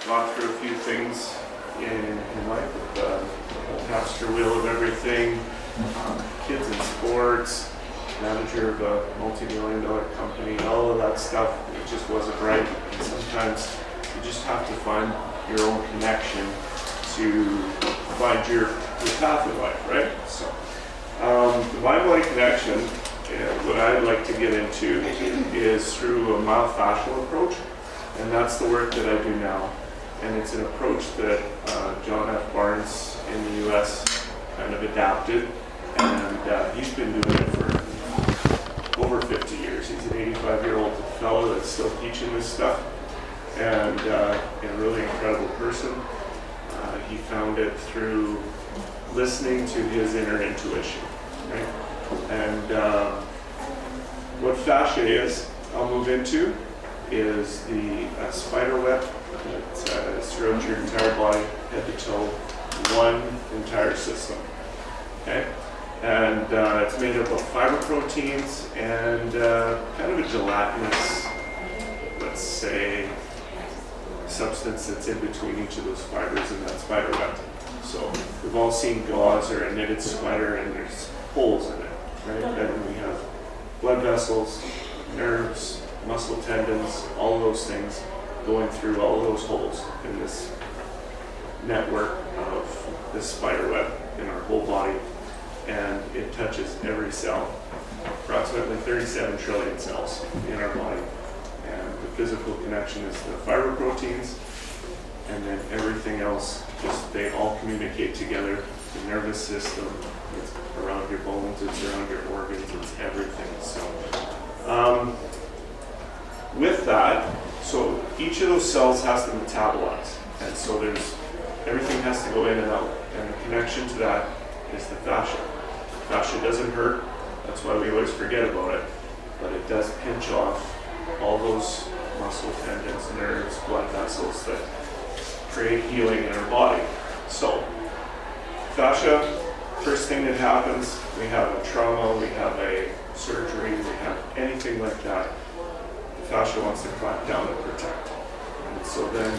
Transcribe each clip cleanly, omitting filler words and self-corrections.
gone through a few things in life with the whole hamster wheel of everything, kids in sports, manager of a multi-million-dollar company, all of that stuff. It just wasn't right. And sometimes you just have to find your own connection to find your path in life, right? So the mind-body connection, what I'd like to get into is through a myofascial approach, and that's the work that I do now. And it's an approach that John F. Barnes in the US kind of adapted, and he's been doing it for over 50 years. He's an 85-year-old fellow that's still teaching this stuff, and a really incredible person. He found it through listening to his inner intuition, right? And what fascia is, I'll move into, is the spider web that is throughout your entire body, head to toe, one entire system, okay? And it's made up of fiber proteins and kind of a gelatinous, let's say, substance that's in between each of those fibers in that spider web. So we've all seen gauze or a knitted sweater, and there's holes in it, right? And we have blood vessels, nerves, muscle tendons, all of those things going through all of those holes in this network of this spider web in our whole body, and it touches every cell, approximately 37 trillion cells in our body. And the physical connection is the fiber proteins, and then everything else, just they all communicate together. The nervous system, it's around your bones, it's around your organs, it's everything. So with that, so each of those cells has to metabolize, and so everything has to go in and out, and the connection to that is the fascia. Fascia doesn't hurt, that's why we always forget about it, but it does pinch off all those muscle tendons, nerves, blood vessels that create healing in our body. So fascia, first thing that happens, we have a trauma, we have a surgery, we have anything like that, the fascia wants to clamp down and protect. And so then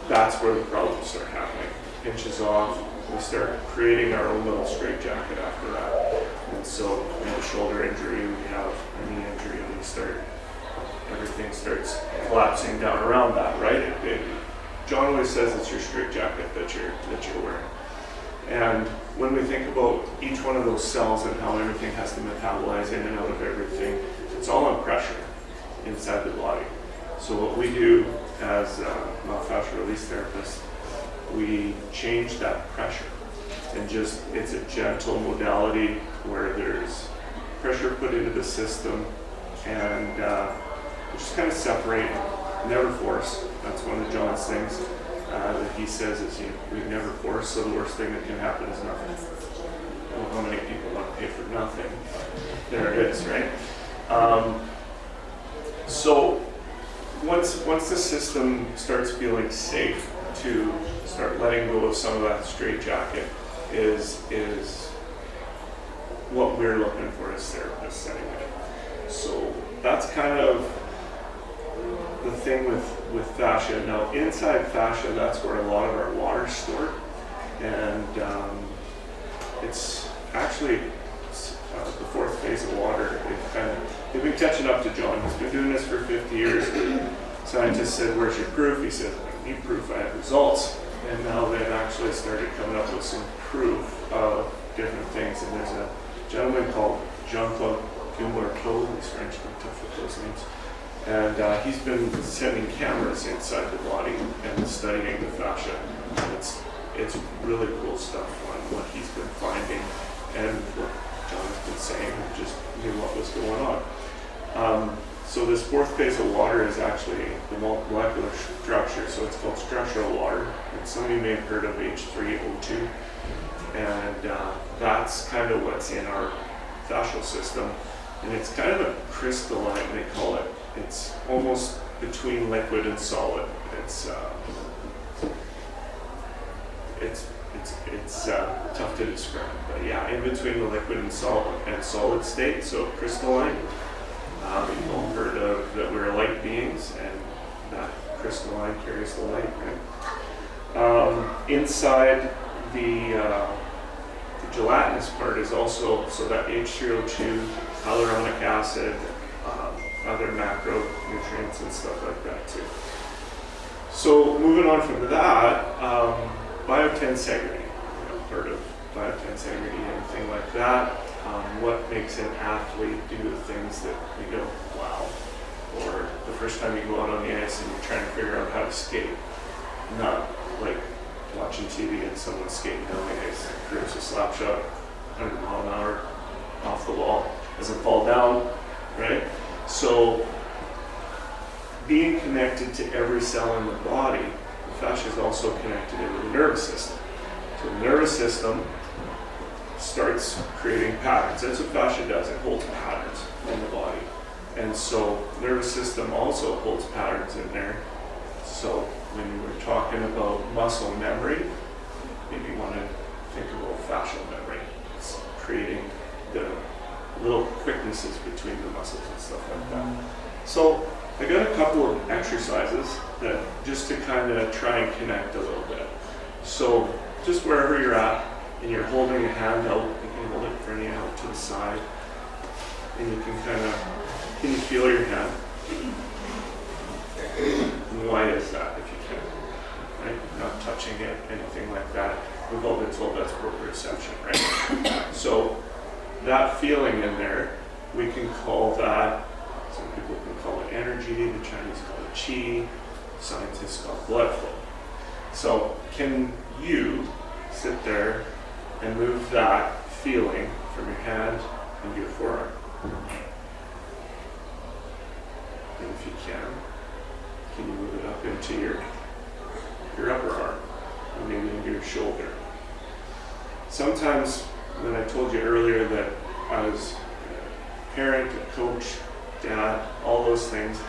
that's where the problems start happening. Pinches off, we start creating our own little straitjacket after that. And so we have a shoulder injury, we have a knee injury, and everything starts collapsing down around that, right? John always says it's your straitjacket that you're wearing. And when we think about each one of those cells and how everything has to metabolize in and out of everything, it's all on pressure inside the body. So what we do as myofascial release therapists, we change that pressure, and it's a gentle modality where there's pressure put into the system, and we just kind of separate, never force. That's one of John's things that he says is, we never force, so the worst thing that can happen is nothing. Well, how many people want to pay for nothing? There it is, right? So once the system starts feeling safe to start letting go of some of that straitjacket is what we're looking for as therapists anyway. So that's kind of the thing with fascia. Now inside fascia, that's where a lot of our water's stored, and it's actually the fourth phase of water. They've been catching up to John. He's been doing this for 50 years. Scientists said, "Where's your proof?" He said, "I need proof, I have results." And now they've actually started coming up with some proof of different things. And there's a gentleman called Jean-Claude Guimbarteau, he's French, I'm tough with those names. And he's been sending cameras inside the body and studying the fascia. And it's really cool stuff on what he's been finding and what John's been saying, just knew what was going on. So this fourth phase of water is actually the molecular structure, so it's called structural water. And some of you may have heard of H3O2, and that's kind of what's in our fascial system. And it's kind of a crystalline, they call it. It's almost between liquid and solid. It's tough to describe, but yeah, in between the liquid and solid state, so crystalline. You've all heard of that we're light beings, and that crystalline, carries the light, right? Inside the gelatinous part is also, so that H3O2, hyaluronic acid, other macronutrients and stuff like that too. So moving on from that, biotensegrity, part of biotensegrity, anything like that. What makes an athlete do the things that we go, wow? Or the first time you go out on the ice and you're trying to figure out how to skate, not like watching TV and someone skating down the ice, creates a slap shot, 100 mile an hour off the wall, doesn't fall down, right? So being connected to every cell in the body, the fascia is also connected into the nervous system. So the nervous system starts creating patterns. That's what fascia does, it holds patterns in the body. And so the nervous system also holds patterns in there. So when you were talking about muscle memory, maybe you want to think about fascial memory. It's creating the little quicknesses between the muscles and stuff like that. So I got a couple of exercises that just to kind of try and connect a little bit. So just wherever you're at and you're holding a hand out, you can hold it in front of you out to the side, and you can kind of, can you feel your hand? And why is that, if you can? Right? Not touching it, anything like that. We've all been told that's proprioception, right? So that feeling in there, we can call that, some people can call it energy, the Chinese call it qi, scientists call it blood flow. So can you sit there and move that feeling from your hand into your forearm? And if you can you move it up into your upper arm, and maybe into your shoulder? Sometimes, when I told you earlier that I was a parent, a coach, dad, all those things,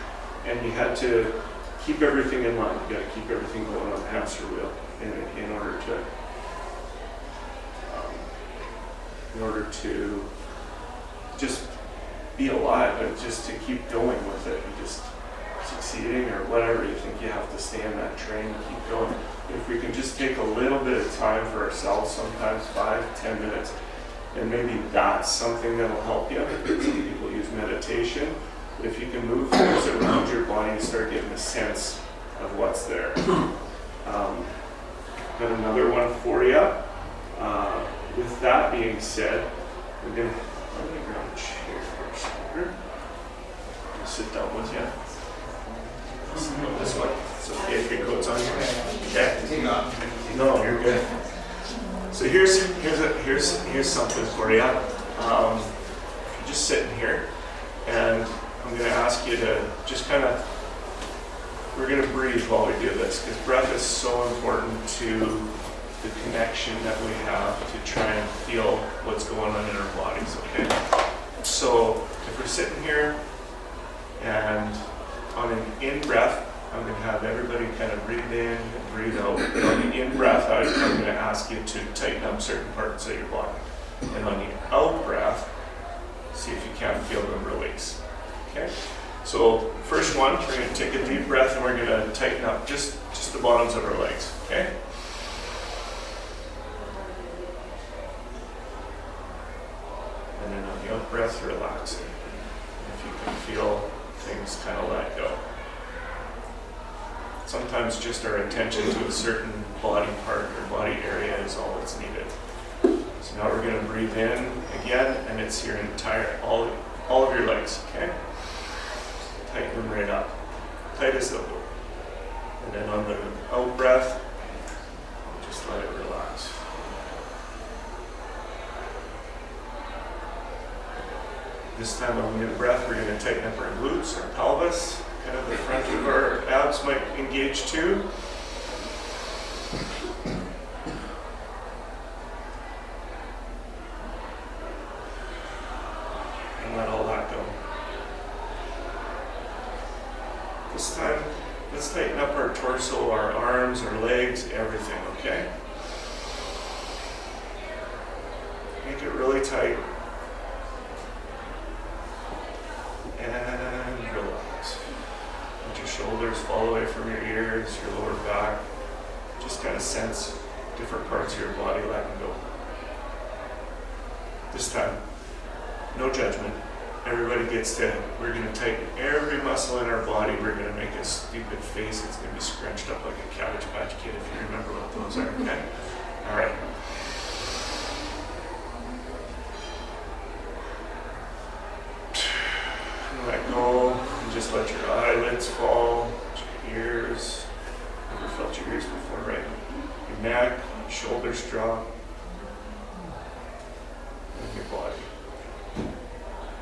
and you had to keep everything in line. You got to keep everything going on the hamster wheel in order to just be alive and just to keep going with it and just succeeding or whatever. You think you have to stay in that train and keep going. If we can just take a little bit of time for ourselves, sometimes 5-10 minutes, and maybe that's something that'll help you. Some people use meditation. If you can move things around your body and start getting a sense of what's there. Got another one for you. With that being said, I'm going to grab a chair here somewhere. I'll sit down with you. This one. It's okay if your coat's on you. Okay. No, you're good. So here's something for you. You're just sitting here, and I'm going to ask you to just kind of, we're going to breathe while we do this, because breath is so important to the connection that we have to try and feel what's going on in our bodies, okay? So if we're sitting here, and on an in-breath, I'm going to have everybody kind of breathe in and breathe out. And on the in-breath, I'm going to ask you to tighten up certain parts of your body. And on the out-breath, see if you can't feel them release. Okay? So first one, we're going to take a deep breath and we're going to tighten up just the bottoms of our legs. Okay? And then on the out-breath, relax it. If you can feel things kind of let go. Sometimes just our attention to a certain body part or body area is all that's needed. So now we're going to breathe in again, and it's your entire, all of your legs, okay? Tighten them right up, tight as they'll go. And then on the out breath, just let it relax. This time on the breath, we're going to tighten up our glutes, our pelvis, kind of the front of our abs might engage too. And let all that go. This time, let's tighten up our torso, our arms, our legs, everything, okay? Make it really tight. And relax. Let your shoulders fall away from your ears, your lower back. Just kind of sense different parts of your body letting go. This time, no judgment. Everybody gets to, we're going to tighten every muscle in our body. We're going to make a stupid face. It's going to be scrunched up like a Cabbage Patch Kid if you remember what those are, okay? All right. Let go and just let your eyelids fall, your ears. Never felt your ears before, right? Your neck, your shoulders drop, and your body.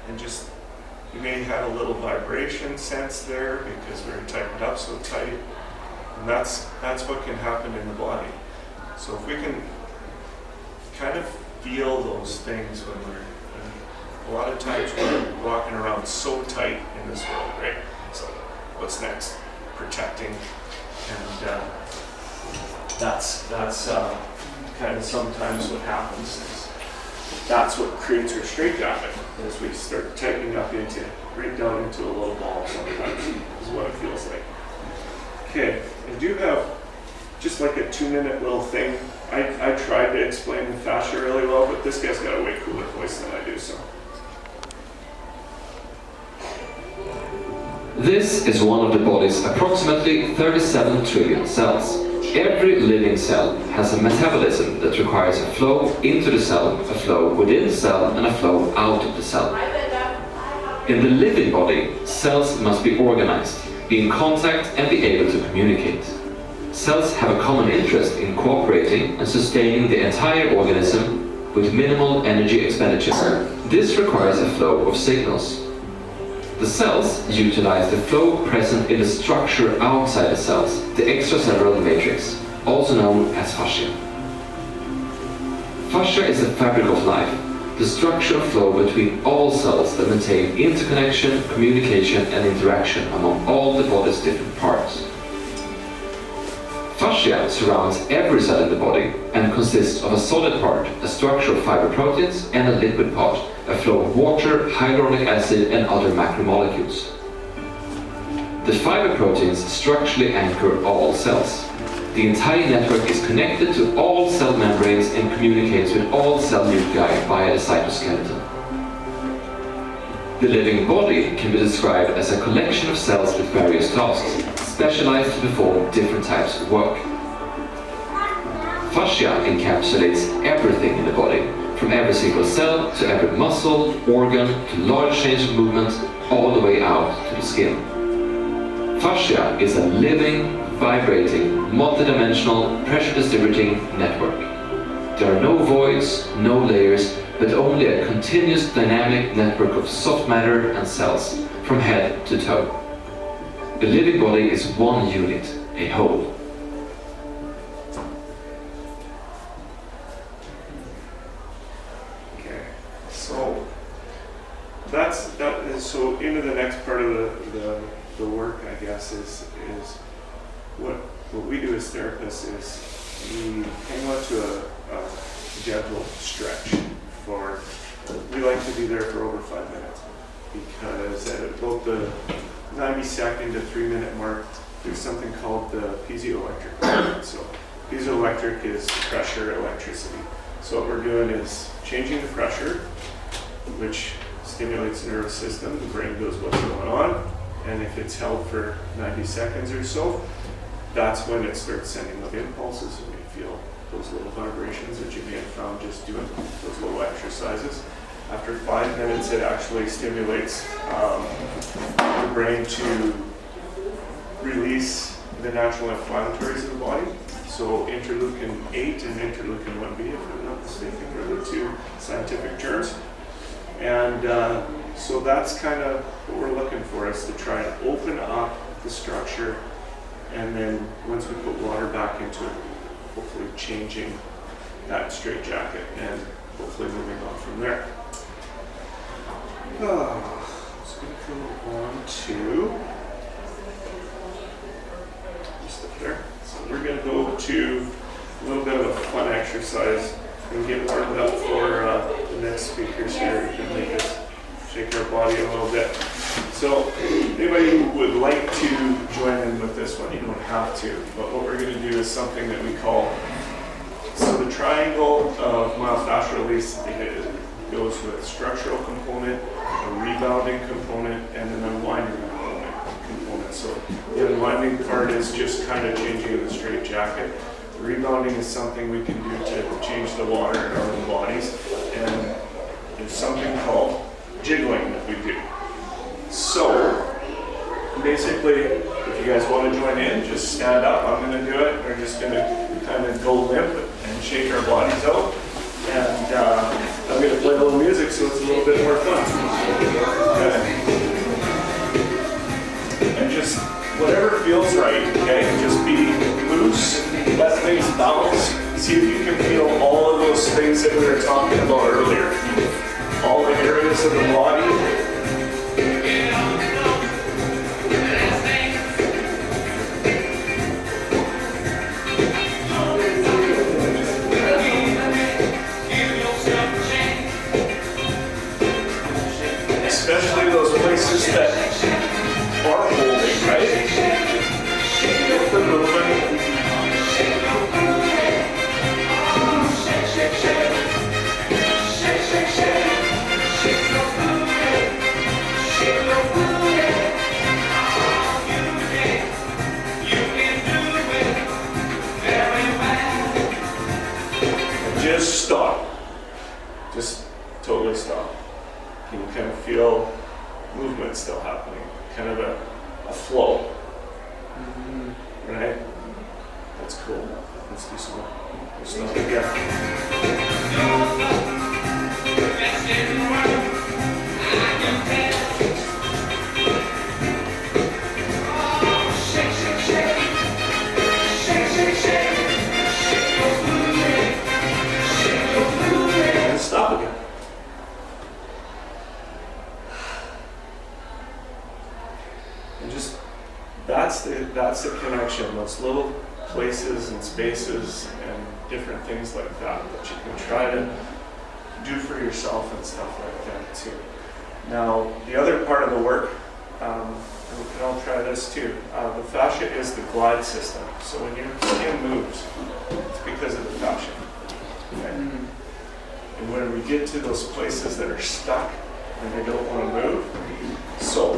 And just, you may have a little vibration sense there because we're tightened up so tight. And that's what can happen in the body. So if we can kind of feel those things when a lot of times we're walking around so tight in this world, right? So what's next? Protecting. And that's kind of sometimes what happens is that's what creates our straitjacket as we start tightening up into, right down into a little ball sometimes is what it feels like. Okay, I do have just like a 2-minute little thing. I tried to explain the fascia really well, but this guy's got a way cooler voice than I do, so. This is one of the body's approximately 37 trillion cells. Every living cell has a metabolism that requires a flow into the cell, a flow within the cell, and a flow out of the cell. In the living body, cells must be organized, be in contact, and be able to communicate. Cells have a common interest in cooperating and sustaining the entire organism with minimal energy expenditure. This requires a flow of signals. The cells utilize the flow present in the structure outside the cells, the extracellular matrix, also known as fascia. Fascia is the fabric of life, the structure of flow between all cells that maintain interconnection, communication, and interaction among all the body's different parts. Fascia surrounds every cell in the body and consists of a solid part, a structure of fiber proteins, and a liquid part, a flow of water, hyaluronic acid, and other macromolecules. The fiber proteins structurally anchor all cells. The entire network is connected to all cell membranes and communicates with all cell nuclei via the cytoskeleton. The living body can be described as a collection of cells with various tasks, specialized to perform different types of work. Fascia encapsulates everything in the body, from every single cell to every muscle, organ, to large change of movement, all the way out to the skin. Fascia is a living, vibrating, multidimensional, pressure-distributing network. There are no voids, no layers, but only a continuous dynamic network of soft matter and cells, from head to toe. The living body is one unit, a whole. Okay, so so into the next part of the work, I guess, is what we do as therapists is we hang on to a gentle stretch for, we like to be there for over 5 minutes, because at about the 90-second to 3-minute mark, there's something called the piezoelectric movement. So piezoelectric is pressure, electricity. So what we're doing is changing the pressure, which stimulates the nervous system. The brain knows what's going on, and if it's held for 90 seconds or so, that's when it starts sending out impulses, and you feel those little vibrations that you may have found just doing those little exercises. After 5 minutes, it actually stimulates the brain to release the natural inflammatories of the body. So interleukin 8 and interleukin 1b, if I'm not mistaken, are the two scientific terms. And so that's kind of what we're looking for, is to try and open up the structure, and then once we put water back into it, hopefully changing that straitjacket and hopefully moving on from there. So we go on to just up there. So we're going to go to a little bit of a fun exercise and get warmed up for the next speakers here. We can make us shake our body a little bit. So anybody who would like to join have to. But what we're going to do is something that we call, so the triangle of myofascial release, it goes with structural component, a rebounding component, and an unwinding component. So the unwinding part is just kind of changing the straight jacket. The rebounding is something we can do to change the water in our own bodies. And there's something called jiggling that we do. So basically, if you guys want to join in, just stand up. I'm going to do it. We're just going to kind of go limp and shake our bodies out. And I'm going to play a little music so it's a little bit more fun. Okay. And just whatever feels right, okay? Just be loose, let things bounce. See if you can feel all of those things that we were talking about earlier. All the areas of the body. Especially those places that are holding, right? Get the movement. Just stop. Just totally stop. Can you kind of feel movement still happening? Kind of a flow. Right? That's cool. Let's do some more. Let's stop again. And stop again. And just, that's the connection, those little places and spaces and different things like that that you can try to do for yourself and stuff like that too. Now, the other part of the work, and we can all try this too, the fascia is the glide system. So when your skin moves, it's because of the fascia. Okay? And when we get to those places that are stuck and they don't want to move, so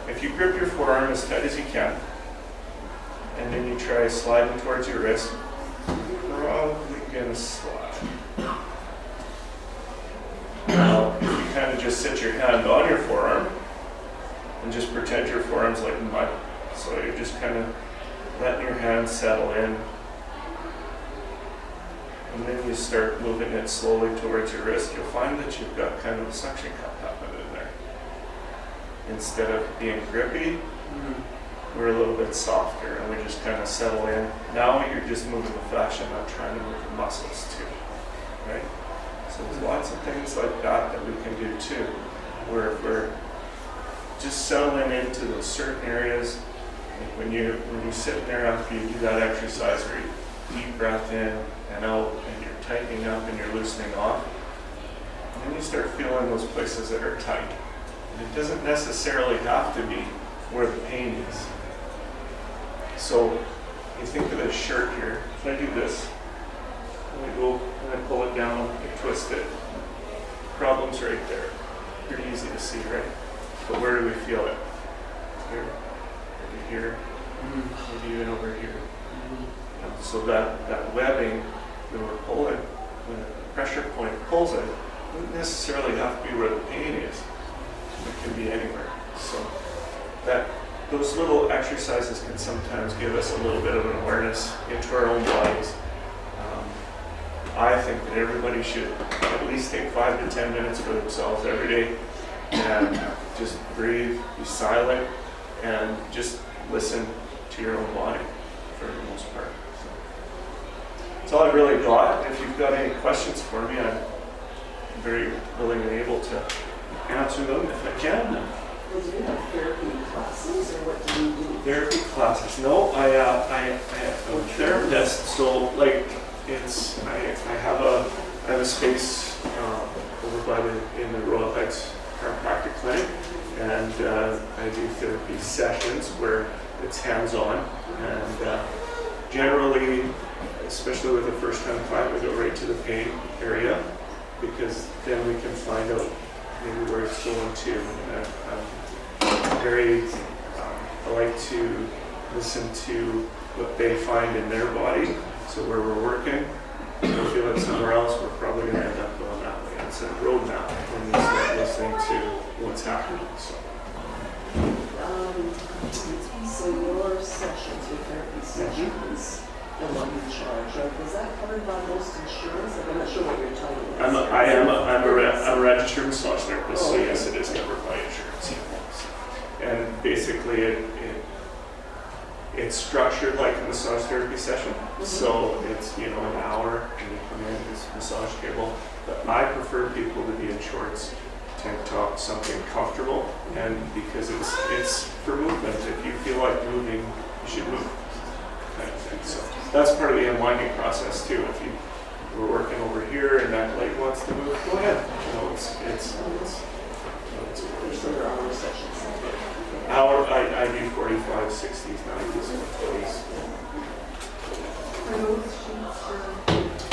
if you grip your forearm as tight as you can, and then you try sliding towards your wrist, probably gonna slide. Now, if you kind of just sit your hand on your forearm, and just pretend your forearm's like mud. So you're just kind of letting your hand settle in, and then you start moving it slowly towards your wrist, you'll find that you've got kind of a suction cup happening there. Instead of being grippy, we're a little bit softer and we just kind of settle in. Now you're just moving the fascia, not trying to move the muscles too, right? So there's lots of things like that that we can do too, where if we're just settling into those certain areas, like when you're sitting there after you do that exercise where you deep breath in and out and you're tightening up and you're loosening off, and then you start feeling those places that are tight. And it doesn't necessarily have to be where the pain is. So you think of this shirt here. If I do this, and I go and I pull it down and twist it, problem's right there. Pretty easy to see, right? But where do we feel it? Here, maybe here, maybe even over here. So that webbing that we're pulling, when the pressure point pulls it, doesn't necessarily have to be where the pain is. It can be anywhere. So those little exercises can sometimes give us a little bit of an awareness into our own bodies. I think that everybody should at least take 5 to 10 minutes for themselves every day and just breathe, be silent, and just listen to your own body for the most part. So that's all I really got. If you've got any questions for me, I'm very willing and able to answer them if I can. Do you have therapy classes, or what do you do? Therapy classes? No, I'm a therapist. So like, I have a space over in the Royal Heights Chiropractic Clinic, and I do therapy sessions where it's hands-on, and generally, especially with a first-time client, we go right to the pain area because then we can find out maybe where it's going to. I like to listen to what they find in their body. So where we're working, if we feel it somewhere else, we're probably going to end up going that way. It's a roadmap when you start listening to what's happening. So your sessions, your therapy sessions, the one you charge of, is that covered by most insurance? I'm not sure what you're telling me. I'm a registered massage therapist, so yes, it is covered by insurance. And basically, it's structured like a massage therapy session. So it's an hour, and you come in, it's a massage table. But I prefer people to be in shorts, tank top, something comfortable, and because it's for movement. If you feel like moving, you should move, kind of thing. So that's part of the unwinding process too. If you were working over here and that leg wants to move, go ahead. It's There are sessions. I do 45, 60s, 90s, 40s.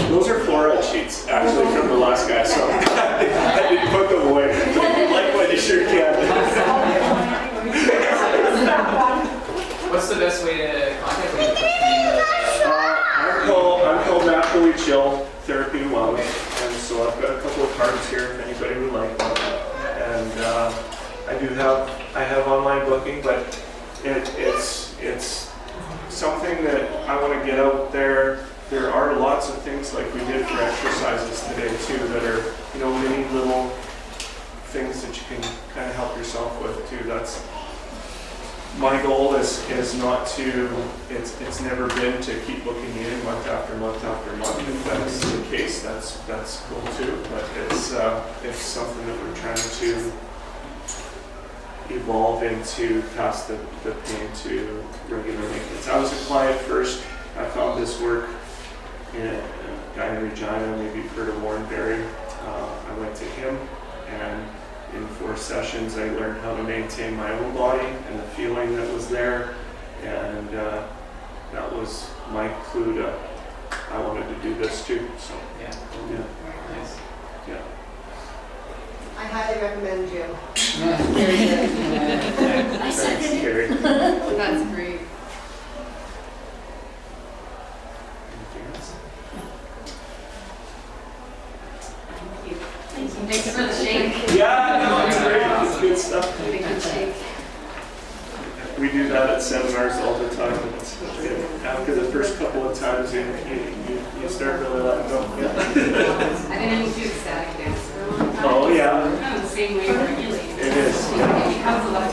Those are fluoride sheets, actually, from the last guy, so I didn't put them away. Like what you sure can. What's the best way to contact me? I'm called Naturally Chill Therapy and Wellness, and so I've got a couple of cards here if anybody would like one. And I have online booking, but it's something that I want to get out there. There are lots of things like we did for exercises today too that are, many little things that you can kind of help yourself with too. That's my goal is not to, it's never been to keep booking you in month after month after month. If that's the case, that's cool too. But it's something that we're trying to evolve into past the pain to regular maintenance. I was a client first. I found this work in a guy in Regina, maybe you've heard of Warren Berry. I went to him, and in 4 sessions I learned how to maintain my own body and the feeling that was there, and that was my clue to I wanted to do this too. So Yeah. Nice. Yeah. I highly recommend you. I second it. That's great. Anything else? Thanks for the shake. Yeah, no, it's great. It's good stuff. Good shake. We do that at seminars all the time. After the first couple of times, you start really letting go. Yeah. I've been into ecstatic dance for a long time. Oh, yeah. Kind of the same way we're healing. It is. Yeah. It becomes a lot